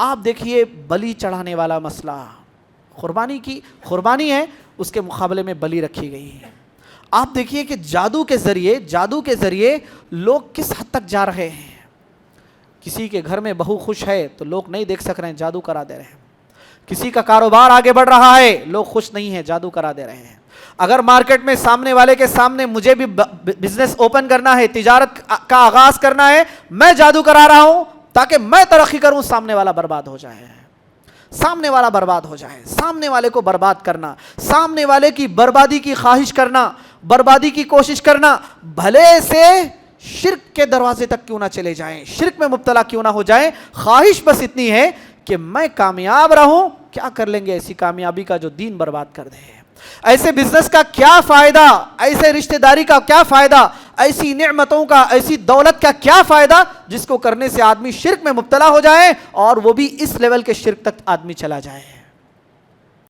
آپ دیکھیے بلی چڑھانے والا مسئلہ، قربانی ہے، اس کے مقابلے میں بلی رکھی گئی ہے۔ آپ دیکھیے کہ جادو کے ذریعے لوگ کس حد تک جا رہے ہیں۔ کسی کے گھر میں بہو خوش ہے تو لوگ نہیں دیکھ سک رہے ہیں، جادو کرا دے رہے ہیں۔ کسی کا کاروبار آگے بڑھ رہا ہے، لوگ خوش نہیں ہیں، جادو کرا دے رہے ہیں۔ اگر مارکیٹ میں سامنے والے کے سامنے مجھے بھی بزنس اوپن کرنا ہے، تجارت کا آغاز کرنا ہے، میں جادو کرا رہا ہوں تاکہ میں ترقی کروں، سامنے والا برباد ہو جائے، سامنے والا برباد ہو جائے۔ سامنے والے کو برباد کرنا، سامنے والے کی بربادی کی خواہش کرنا، بربادی کی کوشش کرنا، بھلے سے شرک کے دروازے تک کیوں نہ چلے جائیں، شرک میں مبتلا کیوں نہ ہو جائیں، خواہش بس اتنی ہے کہ میں کامیاب رہوں۔ کیا کر لیں گے ایسی کامیابی کا جو دین برباد کر دے؟ ایسے بزنس کا کیا فائدہ، ایسے رشتہ داری کا کیا فائدہ، ایسی نعمتوں کا، ایسی دولت کا کیا فائدہ جس کو کرنے سے آدمی شرک میں مبتلا ہو جائے، اور وہ بھی اس لیول کے شرک تک آدمی چلا جائے۔